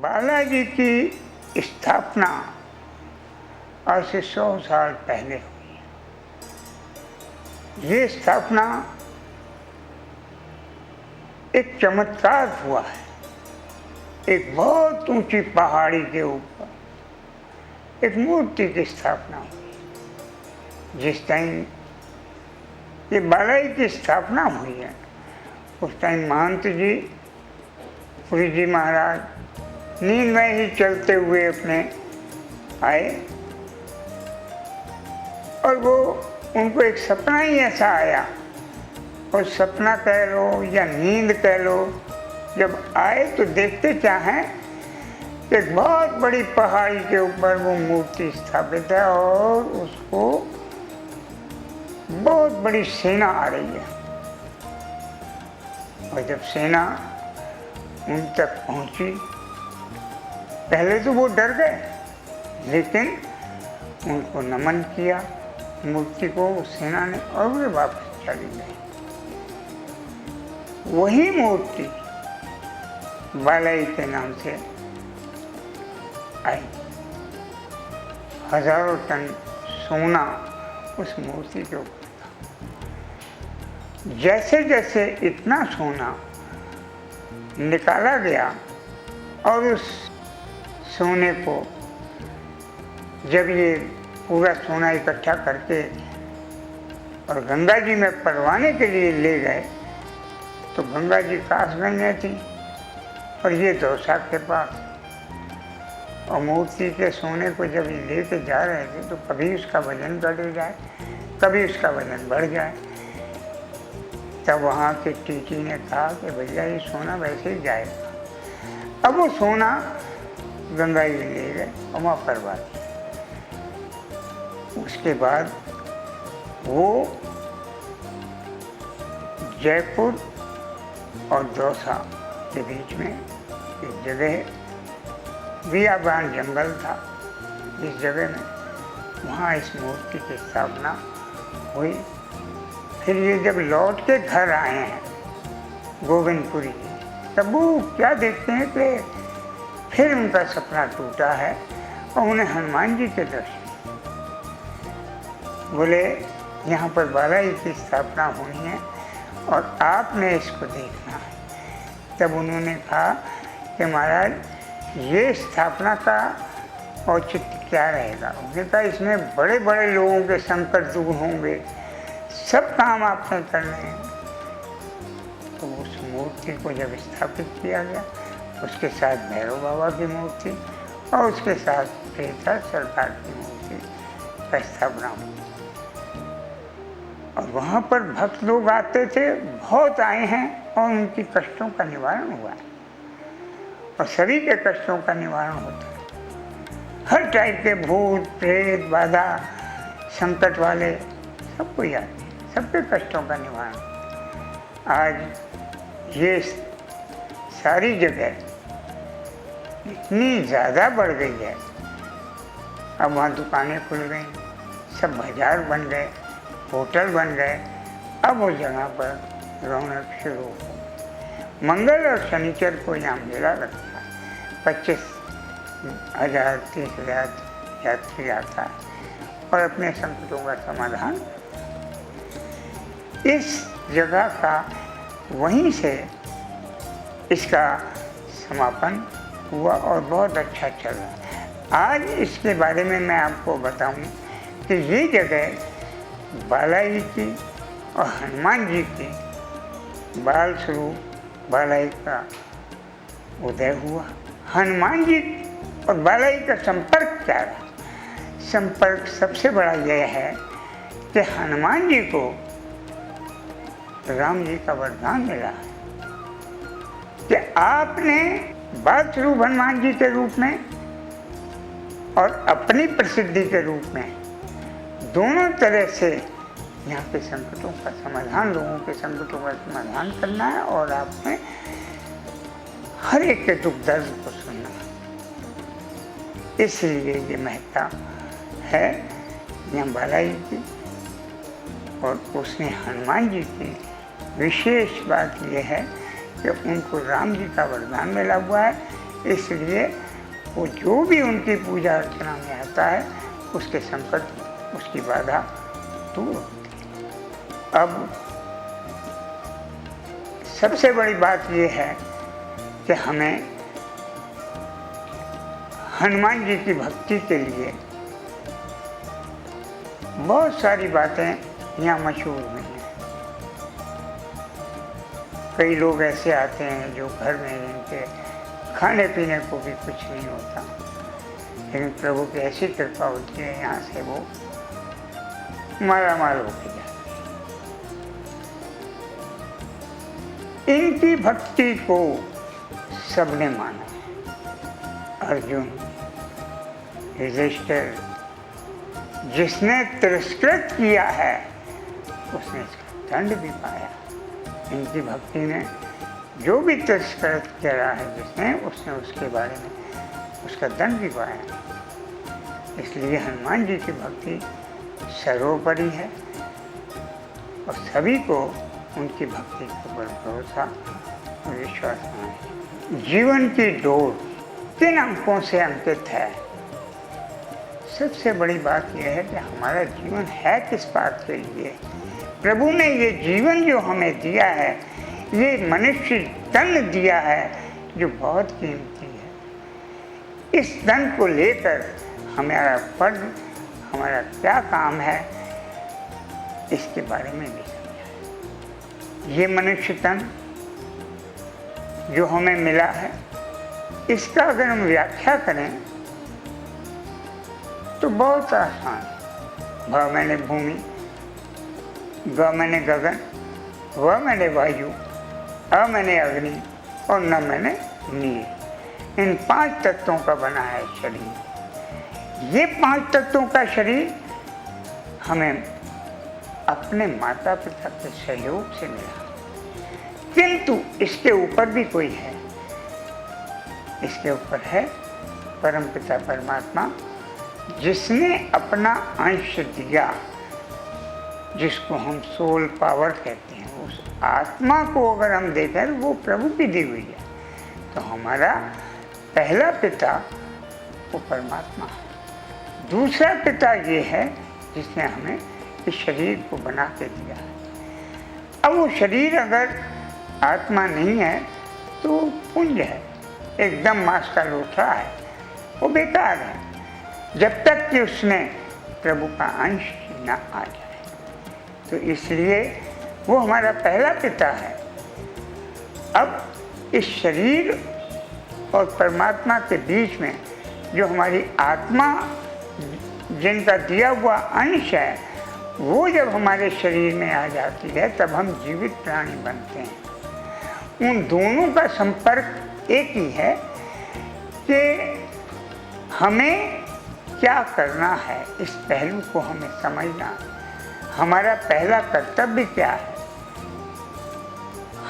बालाजी की स्थापना आज से 100 साल पहले हुई है। ये स्थापना एक चमत्कार हुआ है। एक बहुत ऊंची पहाड़ी के ऊपर एक मूर्ति की स्थापना हुई। जिस टाइम ये बालाजी की स्थापना हुई है उस टाइम महंत जी, पुरी जी महाराज नींद में ही चलते हुए अपने आए और वो उनको एक सपना ही ऐसा आया, और सपना कह लो या नींद कह लो, जब आए तो देखते क्या हैं, एक बहुत बड़ी पहाड़ी के ऊपर वो मूर्ति स्थापित है और उसको बहुत बड़ी सेना आ रही है। और जब सेना उन तक पहुंची, पहले तो वो डर गए, लेकिन उनको नमन किया मूर्ति को उस सेना ने, और वे वापस चली गई। वही मूर्ति बालाजी के नाम से आई। हजारों टन सोना उस मूर्ति के ऊपर था। जैसे जैसे इतना सोना निकाला गया और उस सोने को जब ये पूरा सोना इकट्ठा करके और गंगा जी में परवाने के लिए ले गए, तो गंगा जी कासगंज में थी और ये दौसा के पास। और मूर्ति के सोने को जब ये लेके जा रहे थे तो कभी उसका वजन बढ़ जाए, कभी उसका वजन बढ़ जाए। तब वहाँ के टीटी ने कहा कि भैया ये सोना वैसे ही जाएगा। अब वो सोना गंगा जी ले गए और वहाँ परवा दिया। उसके बाद वो जयपुर और दौसा के बीच में एक जगह बियाबान जंगल था, इस जगह में वहाँ इस मूर्ति की स्थापना हुई। फिर ये जब लौट के घर आए हैं गोविंदपुरी, तब वो क्या देखते हैं कि फिर उनका सपना टूटा है और उन्हें हनुमान जी के दर्शन। बोले यहाँ पर बालाजी की स्थापना होनी है और आपने इसको देखना है। तब उन्होंने कहा कि महाराज ये स्थापना का औचित्य क्या रहेगा। उन्होंने कहा इसमें बड़े बड़े लोगों के संकट दूर होंगे, सब काम आपने करने हैं। तो उस मूर्ति को जब स्थापित किया गया, उसके साथ भैरव बाबा की मूर्ति और उसके साथ प्रेता सरकार की मूर्ति का स्थापना हुई। और वहाँ पर भक्त लोग आते थे, बहुत आए हैं और उनकी कष्टों का निवारण हुआ है। और सभी के कष्टों का निवारण होता है। हर टाइप के भूत प्रेत बाधा संकट वाले सब कोई आते हैं, सबके कष्टों का निवारण। आज ये सारी जगह इतनी ज़्यादा बढ़ गई है, अब वहाँ दुकानें खुल गई, सब बाजार बन गए, होटल बन गए। अब उस जगह पर रौनक शुरू हो। मंगल और शनिचर को यहाँ मेला लगता है। 25,000 30,000 यात्री आता है और अपने संकटों का समाधान। इस जगह का वहीं से इसका समापन हुआ और बहुत अच्छा चल रहा है। आज इसके बारे में मैं आपको बताऊं कि ये जगह बालाजी की और हनुमान जी की बाल स्वरूप बालाजी का उदय हुआ। हनुमान जी और बालाजी का संपर्क क्या रहा? संपर्क सबसे बड़ा यह है कि हनुमान जी को राम जी का वरदान मिला है कि आपने बाल स्वरूप हनुमान जी के रूप में और अपनी प्रसिद्धि के रूप में दोनों तरह से यहाँ के संकटों का समाधान, लोगों के संकटों का समाधान करना है और आपने हर एक के दुख दर्द को सुनना है। इसलिए ये महत्ता है यहाँ बालाजी की। और उसमें हनुमान जी की विशेष बात यह है कि उनको राम जी का वरदान मिला हुआ है इसलिए वो जो भी उनकी पूजा अर्चना में आता है उसके संकट, उसकी बाधा दूर होती है। अब सबसे बड़ी बात ये है कि हमें हनुमान जी की भक्ति के लिए बहुत सारी बातें यहाँ मशहूर हुई हैं। कई लोग ऐसे आते हैं जो घर में इनके खाने पीने को भी कुछ नहीं होता, लेकिन प्रभु की ऐसी कृपा होती है, यहाँ से वो मालामाल होके जाते हैं। इनकी भक्ति को सबने माना। अर्जुन, युधिष्ठिर, जिसने तिरस्कृत किया है उसने इसका दंड भी पाया। इनकी भक्ति ने जो भी तिरस्कृत करा है जिसने, उसने उसके बारे में उसका दंड भी पाया। इसलिए हनुमान जी की भक्ति सर्वोपरि है और सभी को उनकी भक्ति के ऊपर भरोसा और विश्वास है। जीवन की डोर किन अंकों से अंकित है? सबसे बड़ी बात यह है कि हमारा जीवन है किस बात के लिए। प्रभु ने ये जीवन जो हमें दिया है, ये मनुष्य तन दिया है जो बहुत कीमती है। इस तन को लेकर हमारा फर्ज, हमारा क्या काम है, इसके बारे में भी समझा। ये मनुष्य तन जो हमें मिला है, इसका अगर हम व्याख्या करें तो बहुत आसान। भ मैंने भूमि, ग मैंने गगन, व मैंने वायु, अ मैंने अग्नि और न मैंने नीर। इन 5 तत्वों का बना है शरीर। ये 5 तत्वों का शरीर हमें अपने माता पिता के सहयोग से मिला, किंतु इसके ऊपर भी कोई है। इसके ऊपर है परम पिता परमात्मा, जिसने अपना अंश दिया, जिसको हम सोल पावर कहते हैं। उस आत्मा को अगर हम देखें तो वो प्रभु की दी हुई है। तो हमारा पहला पिता वो परमात्मा है। दूसरा पिता ये है जिसने हमें इस शरीर को बना के दिया है। अब वो शरीर अगर आत्मा नहीं है तो पुंज है, एकदम मांस का लोथा है, वो बेकार है, जब तक कि उसमें प्रभु का अंश न आ जाए। तो इसलिए वो हमारा पहला पिता है। अब इस शरीर और परमात्मा के बीच में जो हमारी आत्मा, जिनका दिया हुआ अंश है, वो जब हमारे शरीर में आ जाती है तब हम जीवित प्राणी बनते हैं। उन दोनों का संपर्क एक ही है कि हमें क्या करना है, इस पहलू को हमें समझना। हमारा पहला कर्तव्य क्या है?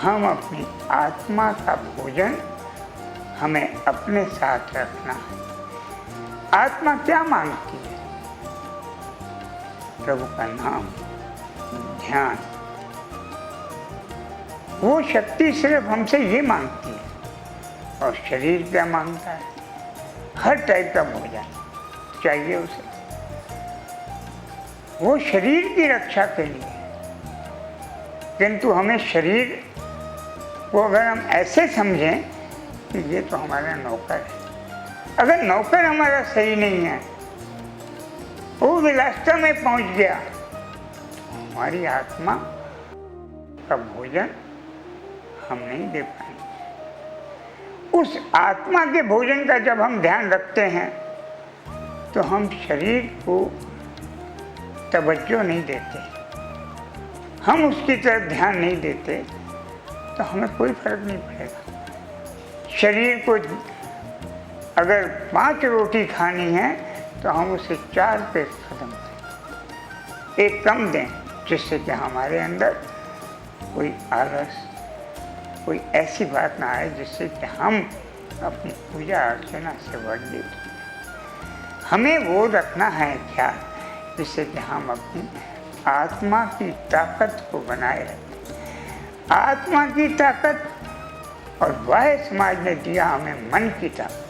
हम अपनी आत्मा का भोजन हमें अपने साथ रखना है। आत्मा क्या मांगती है? प्रभु का नाम, ध्यान। वो शक्ति सिर्फ हमसे ये मांगती है। और शरीर क्या मांगता है? हर टाइप का भोजन चाहिए उसे, वो शरीर की रक्षा के लिए। किंतु हमें शरीर को अगर हम ऐसे समझें कि ये तो हमारा नौकर है, अगर नौकर हमारा सही नहीं है, वो विलासिता में पहुंच गया, तो हमारी आत्मा का भोजन हम नहीं दे पाएंगे। उस आत्मा के भोजन का जब हम ध्यान रखते हैं तो हम शरीर को तवज्जो नहीं देते, हम उसकी तरफ ध्यान नहीं देते, तो हमें कोई फर्क नहीं पड़ेगा। शरीर को अगर 5 रोटी खानी है तो हम उसे 4 पे खत्म करें, एक कम दें, जिससे कि हमारे अंदर कोई आलस, कोई ऐसी बात ना आए जिससे कि हम अपनी पूजा अर्चना से वर्जित। हमें वो रखना है ख्याल, जिससे कि हम अपनी आत्मा की ताकत को बनाए रखें। आत्मा की ताकत और वाह्य समाज ने दिया हमें मन की ताकत।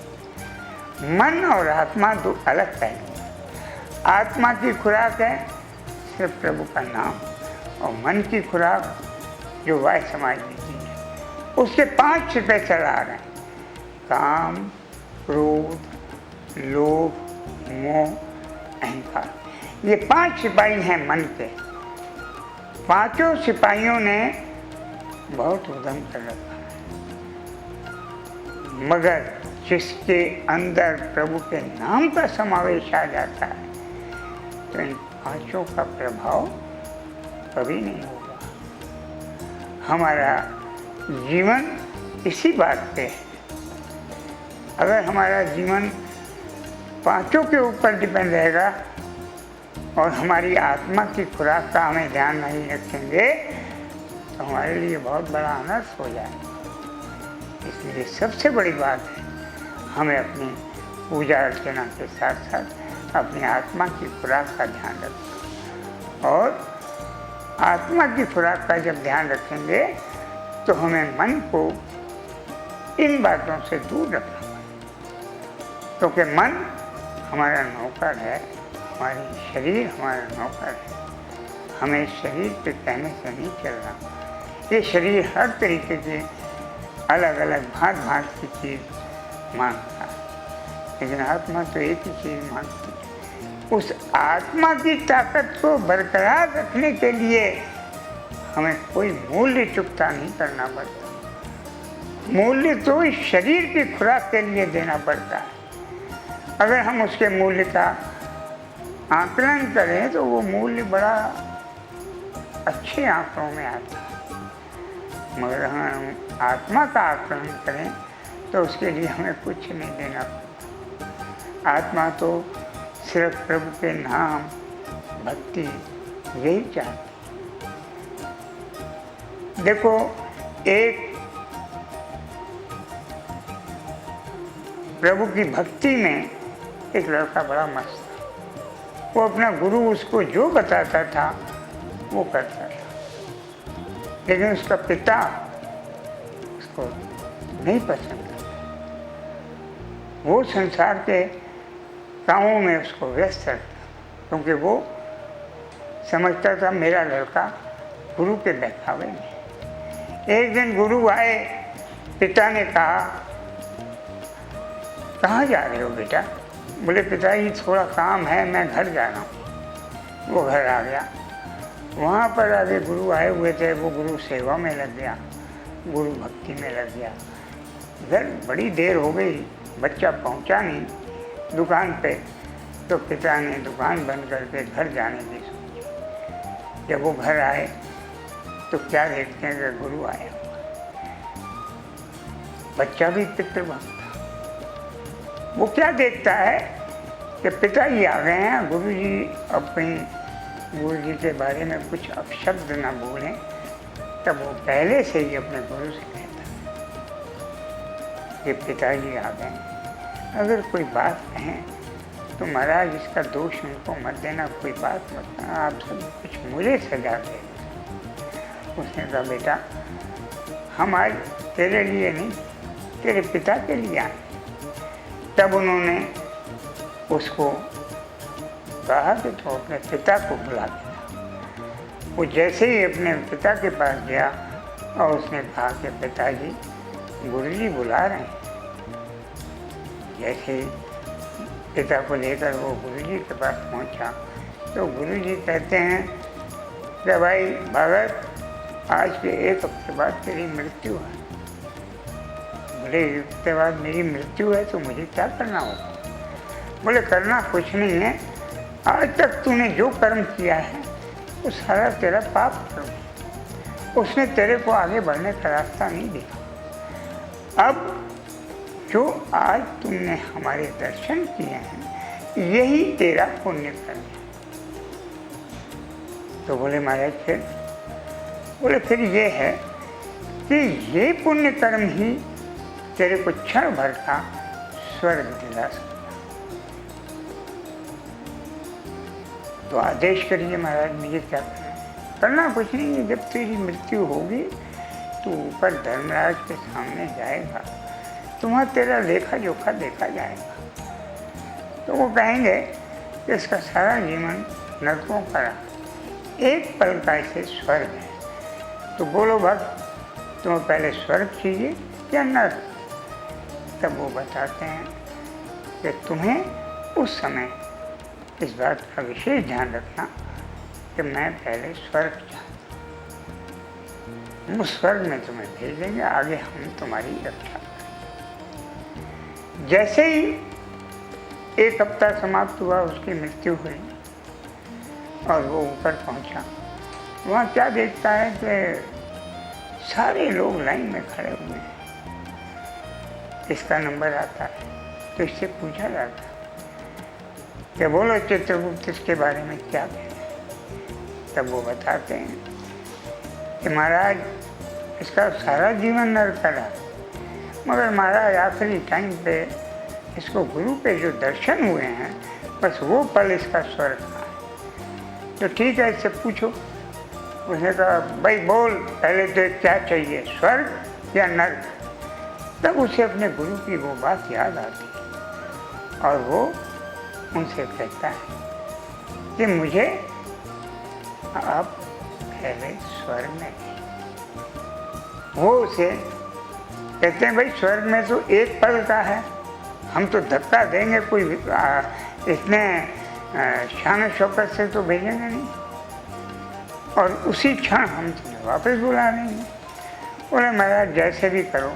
मन और आत्मा दो अलग पहलू। आत्मा की खुराक है सिर्फ प्रभु का नाम, और मन की खुराक जो वाह्य समाज ने दी है उसके 5 सिपे चला आ रहे हैं: काम, क्रोध, लोभ, मोह, अहंकार। ये 5 सिपाही हैं मन के। 5 सिपाहियों ने बहुत उद्यम कर रखा है, मगर जिसके अंदर प्रभु के नाम का समावेश आ जाता है तो इन 5 का प्रभाव कभी नहीं होगा। हमारा जीवन इसी बात पे है। अगर हमारा जीवन 5 के ऊपर डिपेंड रहेगा और हमारी आत्मा की खुराक का हमें ध्यान नहीं रखेंगे तो हमारे लिए बहुत बड़ा अनर्थ हो जाएगा। इसलिए सबसे बड़ी बात है हमें अपनी पूजा अर्चना के साथ साथ अपनी आत्मा की खुराक का ध्यान रखना, और आत्मा की खुराक का जब ध्यान रखेंगे तो हमें मन को इन बातों से दूर रखना पड़ेगा, क्योंकि मन हमारा नौकर है, हमारी शरीर हमारा नौकर है। हमें शरीर के कहने से नहीं चलना। ये शरीर हर तरीके के अलग अलग भांत भांत की चीज़ मांगता है, लेकिन आत्मा तो एक ही चीज़ मांगती है। उस आत्मा की ताकत को बरकरार रखने के लिए हमें कोई मूल्य चुकता नहीं करना पड़ता। मूल्य तो इस शरीर की खुराक के लिए देना पड़ता है। अगर हम उसके मूल्य का आकलन करें तो वो मूल्य बड़ा अच्छे आंकड़ों में आता है, मगर हम आत्मा का आकलन करें तो उसके लिए हमें कुछ नहीं देना पड़ता। आत्मा तो सिर्फ प्रभु के नाम, भक्ति यही चाहती। देखो, एक प्रभु की भक्ति में एक लड़का बड़ा मस्त था। वो अपना गुरु उसको जो बताता था वो करता था, लेकिन उसका पिता उसको नहीं पसंद था। वो संसार के कामों में उसको व्यस्त रखता, क्योंकि वो समझता था मेरा लड़का गुरु के बहकावे में। एक दिन गुरु आए, पिता ने कहा, कहाँ जा रहे हो बेटा? बोले पिताजी थोड़ा काम है, मैं घर जा रहा हूँ। वो घर आ गया। वहाँ पर आगे गुरु आए हुए थे, वो गुरु सेवा में लग गया, गुरु भक्ति में लग गया। इधर बड़ी देर हो गई, बच्चा पहुँचा नहीं दुकान पे, तो पिता ने दुकान बंद करके घर जाने की सोची। जब वो घर आए तो क्या देखते हैं कि गुरु आया। बच्चा भी पितृभक्त था। वो क्या देखता है कि पिताजी आ गए हैं, गुरुजी अपनी गुरुजी के बारे में कुछ अपशब्द ना बोलें, तब वो पहले से ही अपने गुरु से कहता कि पिताजी आ गए, अगर कोई बात कहें तो महाराज इसका दोष उनको मत देना, कोई बात मत करना, आप सब कुछ मुझे सजा दे। उसने कहा बेटा हम आज तेरे लिए नहीं, तेरे पिता के लिए आए। तब उन्होंने उसको कहा कि तो अपने पिता को बुला देना। वो जैसे ही अपने पिता के पास गया और उसने कहा कि पिताजी गुरुजी बुला रहे हैं। जैसे ही पिता को लेकर वो गुरुजी के पास पहुंचा तो गुरुजी कहते हैं कि भाई भगत, आज के 1 हफ्ते बाद तेरी मृत्यु है। बोले 1 हफ्ते बाद मेरी मृत्यु है तो मुझे क्या करना होगा? बोले करना कुछ नहीं है, आज तक तूने जो कर्म किया है वो सारा तेरा पाप कर्म, उसने तेरे को आगे बढ़ने का रास्ता नहीं दिखा। अब जो आज तुमने हमारे दर्शन किए हैं यही तेरा पुण्य कर्म है। तो बोले महाराज फिर? बोले फिर ये है कि ये पुण्य कर्म ही तेरे को क्षण भर का स्वर्ग दिला सकता। तो आदेश करिए महाराज, मुझे क्या करना? करना कुछ नहीं है, जब तेरी मृत्यु होगी तू ऊपर धर्मराज के सामने जाएगा तो वहाँ तेरा लेखा जोखा देखा जाएगा। तो वो कहेंगे कि इसका सारा जीवन नरकों का रहा, एक पल का इसे स्वर्ग है। तो बोलो भक्त, तुम पहले स्वर्ग कीजिए या नर्क? तब वो बताते हैं कि तुम्हें उस समय इस बात का विशेष ध्यान रखना कि मैं पहले स्वर्ग चाहता, उस स्वर्ग में तुम्हें भेज देंगे, आगे हम तुम्हारी रक्षा करेंगे। जैसे ही 1 हफ्ता समाप्त हुआ, उसकी मृत्यु हुई और वो ऊपर पहुंचा। वहाँ क्या देखता है कि सारे लोग लाइन में खड़े हुए हैं। इसका नंबर आता है तो इससे पूछा जाता है कि बोलो चित्रगुप्त इसके बारे में क्या कहते हैं। तब वो बताते हैं कि महाराज इसका सारा जीवन नरक का रहा, मगर महाराज आखिरी टाइम पे इसको गुरु के जो दर्शन हुए हैं, बस वो पल इसका स्वर्ग का है। तो ठीक है, इससे पूछो। उसने कहा भाई बोल पहले तो क्या चाहिए, स्वर्ग या नर्क? तब उसे अपने गुरु की वो बात याद आती है और वो उनसे कहता है कि मुझे आप पहले स्वर्ग में। वो उसे कहते हैं भाई स्वर्ग में तो एक पल का है, हम तो धक्का देंगे, कोई इतने शान शौकत से तो भेजेंगे नहीं, और उसी क्षण हम तुम्हें वापस बुला लेंगे। बोले महाराज जैसे भी करो,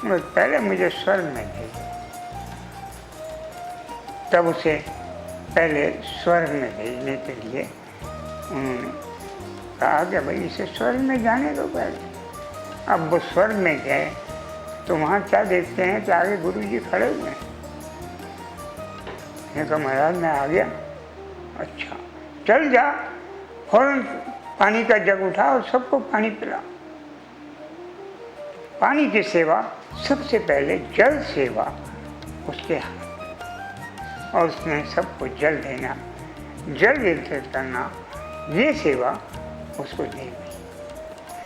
पहले मुझे स्वर्ग में भेजो। तब उसे पहले स्वर्ग में भेजने के लिए उन्होंने कहा कि भाई इसे स्वर्ग में जाने दो पहले। अब वो स्वर्ग में गए तो वहाँ क्या देखते हैं कि आगे गुरु जी खड़े हुए हैं। मैंने कहा महाराज मैं आ गया। अच्छा चल जा, फौरन पानी का जग उठा और सबको पानी पिला। पानी की सेवा सबसे पहले जल सेवा उसके हाथ, और उसने सबको जल देना, जल वितरित करना, ये सेवा उसको देनी।